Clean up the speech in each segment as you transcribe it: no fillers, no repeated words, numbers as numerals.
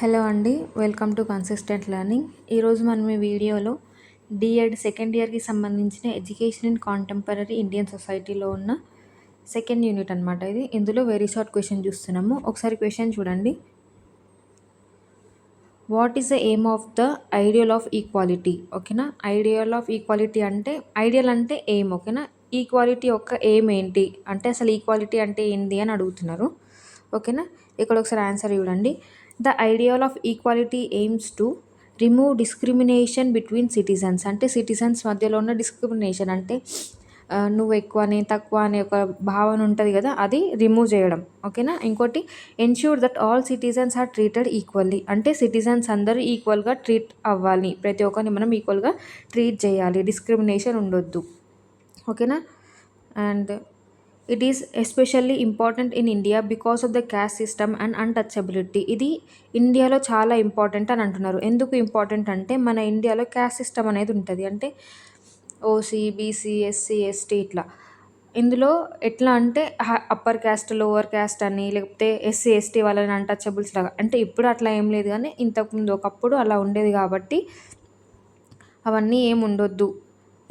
Hello అండి. Welcome to consistent learning. ఈరోజు మనం ఈ వీడియోలో డీఎడ్ సెకండ్ ఇయర్‌కి సంబంధించిన ఎడ్యుకేషన్ ఇన్ కాంటెంపరరీ ఇండియన్ సొసైటీలో ఉన్న సెకండ్ యూనిట్ అనమాట ఇది. ఇందులో వెరీ షార్ట్ క్వెషన్ చూస్తున్నాము. ఒకసారి క్వెషన్ చూడండి. What is the aim of the ideal of equality? ఓకేనా. ఐడియల్ ఆఫ్ ఈక్వాలిటీ అంటే ఐడియల్ అంటే ఎయిమ్. ఓకేనా. ఈక్వాలిటీ యొక్క ఎయిమ్ ఏంటి అంటే అసలు ఈక్వాలిటీ అంటే ఏంటి అని అడుగుతున్నారు. ఓకేనా. ఇక్కడ ఒకసారి ఆన్సర్ చూడండి. The ideal of equality AIIMS to remove discrimination between citizens. అంటే సిటిజన్స్ మధ్యలో ఉన్న డిస్క్రిమినేషన్ అంటే నువ్వు ఎక్కువ నేను తక్కువ అనే ఒక భావన ఉంటుంది కదా, అది రిమూవ్ చేయడం. ఓకేనా. ఇంకోటి ensure that all citizens are treated equally. అంటే సిటిజన్స్ అందరూ ఈక్వల్గా ట్రీట్ అవ్వాలి, ప్రతి ఒక్కరిని మనం ఈక్వల్గా ట్రీట్ చేయాలి, డిస్క్రిమినేషన్ ఉండొద్దు. ఓకేనా. And it is especially important in India because of the cast system and untouchability. ఇది ఇండియాలో చాలా ఇంపార్టెంట్ అని అంటున్నారు. ఎందుకు ఇంపార్టెంట్ అంటే మన ఇండియాలో క్యాస్ట్ సిస్టమ్ అనేది ఉంటుంది. అంటే ఓసీ, బీసీ, ఎస్సీ, ఎస్టీ ఇట్లా. ఇందులో ఎట్లా అంటే అప్పర్ క్యాస్ట్, లోవర్ క్యాస్ట్ అని, లేకపోతే ఎస్సీ, ఎస్టీ వాళ్ళని అన్టచబుల్స్ లాగా. అంటే ఇప్పుడు అట్లా ఏం లేదు, కానీ ఇంతకుముందు ఒకప్పుడు అలా ఉండేది కాబట్టి అవన్నీ ఏమి ఉండొద్దు,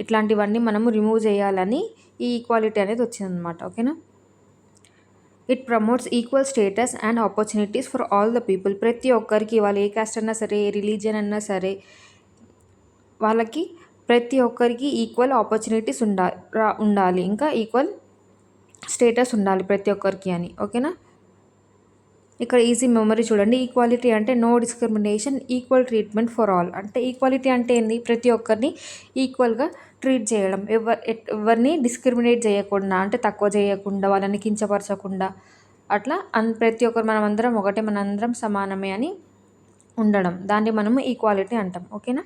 ఇట్లాంటివన్నీ మనము రిమూవ్ చేయాలని ఈ ఈక్వాలిటీ అనేది వచ్చిందనమాట. ఓకేనా. It promotes equal status and opportunities for all the people. ప్రతి ఒక్కరికి, వాళ్ళు ఏ క్యాస్ట్ అన్నా సరే, ఏ రిలీజియన్ అన్నా సరే, వాళ్ళకి ప్రతి ఒక్కరికి ఈక్వల్ ఆపర్చునిటీస్ ఉండాలి, ఇంకా ఈక్వల్ స్టేటస్ ఉండాలి ప్రతి ఒక్కరికి అని. ఓకేనా. ఇక్కడ ఈజీ మెమరీ చూడండి. ఈక్వాలిటీ అంటే no discrimination, equal treatment for all. అంటే ఈక్వాలిటీ అంటే ఏంది? ప్రతి ఒక్కరిని ఈక్వల్గా ట్రీట్ చేయడం, ఎవరిని డిస్క్రిమినేట్ చేయకుండా, అంటే తక్కువ చేయకుండా, వాళ్ళని కించపరచకుండా, అట్లా ప్రతి ఒక్కరు మనమందరం ఒకటే, మనందరం సమానమే అని ఉండడం, దాన్ని మనము ఈక్వాలిటీ అంటాం. ఓకేనా.